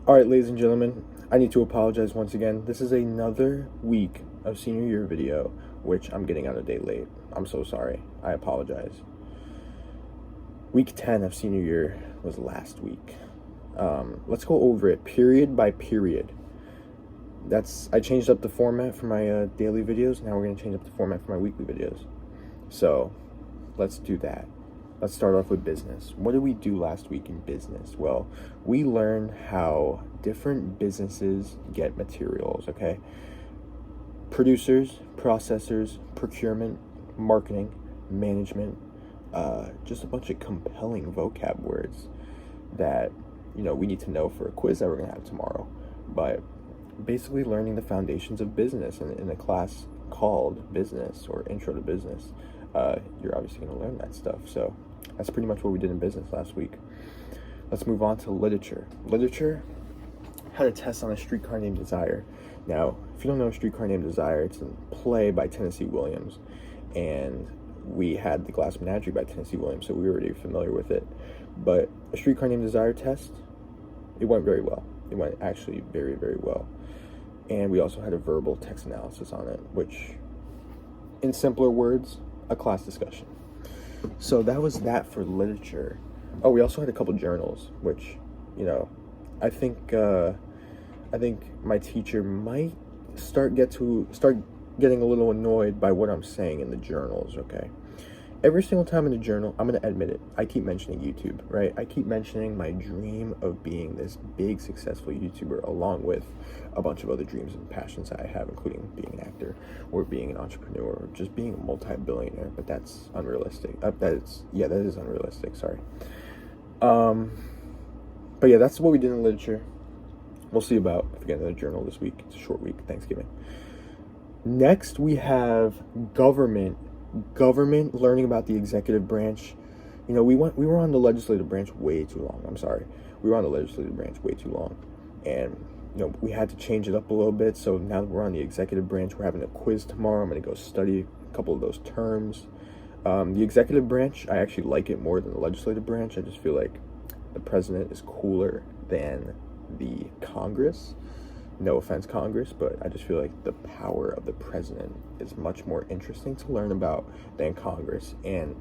Alright, ladies and gentlemen, I need to apologize once again. This is another week of senior year video, which I'm getting out a day late. I'm so sorry. I apologize. Week 10 of senior year was last week. Let's go over it period by period. I changed up the format for my daily videos. Now we're going to change up the format for my weekly videos. So, let's do that. Let's start off with business. What did we do last week in business? Well, we learned how different businesses get materials, okay? Producers, processors, procurement, marketing, management, just a bunch of compelling vocab words that, we need to know for a quiz that we're going to have tomorrow. But basically learning the foundations of business in a class called business or intro to business. You're obviously going to learn that stuff. So that's pretty much what we did in business last week. Let's move on to literature. Literature had a test on A Streetcar Named Desire. Now, if you don't know A Streetcar Named Desire, it's a play by Tennessee Williams, and we had The Glass Menagerie by Tennessee Williams, so we were already familiar with it. But A Streetcar Named Desire test, it went very well. It went actually very, very well. And we also had a verbal text analysis on it, which, in simpler words, a class discussion. So that was that for literature. Oh, we also had a couple journals, which, I think my teacher might start getting a little annoyed by what I'm saying in the journals, okay? Every single time in the journal, I'm going to admit it, I keep mentioning YouTube, right? I keep mentioning my dream of being this big, successful YouTuber, along with a bunch of other dreams and passions that I have, including being an actor or being an entrepreneur or just being a multi-billionaire, but that's unrealistic. That is unrealistic, sorry. But yeah, that's what we did in literature. We'll see about if we get another journal this week. It's a short week, Thanksgiving. Next, we have government, learning about the executive branch. We were on the legislative branch way too long. I'm sorry. We were on the legislative branch way too long. And, we had to change it up a little bit. So now that we're on the executive branch, we're having a quiz tomorrow. I'm going to go study a couple of those terms. The executive branch, I actually like it more than the legislative branch. I just feel like the president is cooler than the Congress. No offense, Congress, but I just feel like the power of the president is much more interesting to learn about than Congress. And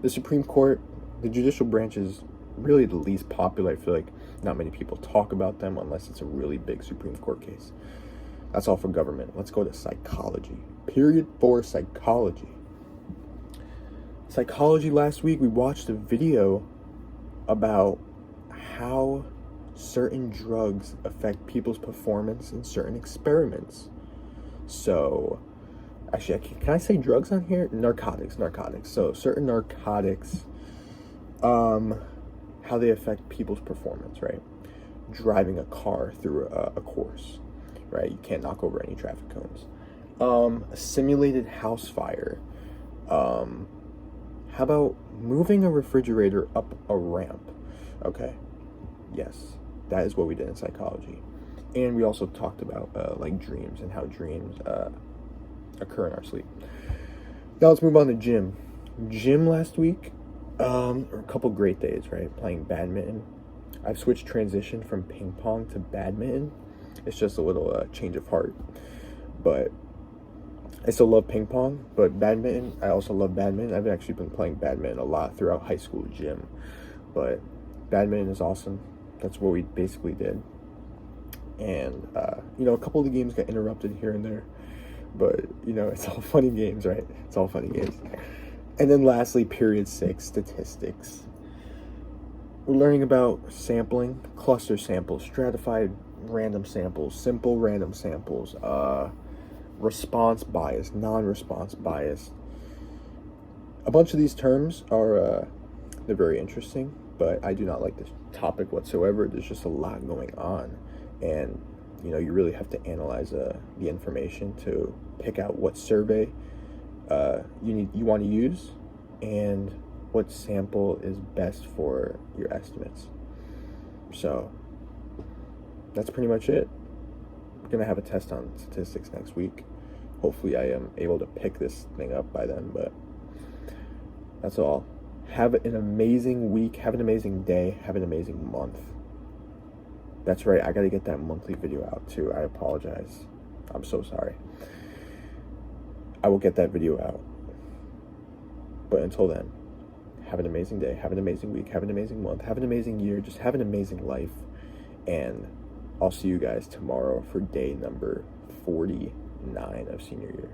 the Supreme Court, the judicial branch, is really the least popular. I feel like not many people talk about them unless it's a really big Supreme Court case. That's all for government. Let's go to psychology. Period for psychology. Psychology last week, we watched a video about how certain drugs affect people's performance in certain experiments. So, actually, can I say drugs on here? Narcotics. So, certain narcotics, how they affect people's performance, right? Driving a car through a course, right? You can't knock over any traffic cones. A simulated house fire. How about moving a refrigerator up a ramp? Okay, yes, that is what we did in psychology. And we also talked about dreams and how dreams occur in our sleep. Now let's move on to gym. Gym last week, a couple great days, right? Playing badminton. I've switched transition from ping pong to badminton. It's just a little change of heart. But I still love ping pong, but badminton, I also love badminton. I've actually been playing badminton a lot throughout high school gym. But badminton is awesome. That's what we basically did. And, a couple of the games got interrupted here and there. But, it's all funny games, right? It's all funny games. And then lastly, period 6, statistics. We're learning about sampling, cluster samples, stratified random samples, simple random samples, response bias, non-response bias. A bunch of these terms are, they're very interesting, but I do not like this topic whatsoever. There's just a lot going on, and you really have to analyze the information to pick out what survey you want to use and what sample is best for your estimates. So that's pretty much it. We're gonna have a test on statistics next week. Hopefully I am able to pick this thing up by then, but that's all. Have an amazing week, have an amazing day, have an amazing month. That's right, I gotta get that monthly video out too. I apologize. I'm so sorry. I will get that video out. But until then, have an amazing day, have an amazing week, have an amazing month, have an amazing year, just have an amazing life. And I'll see you guys tomorrow for day number 49 of senior year.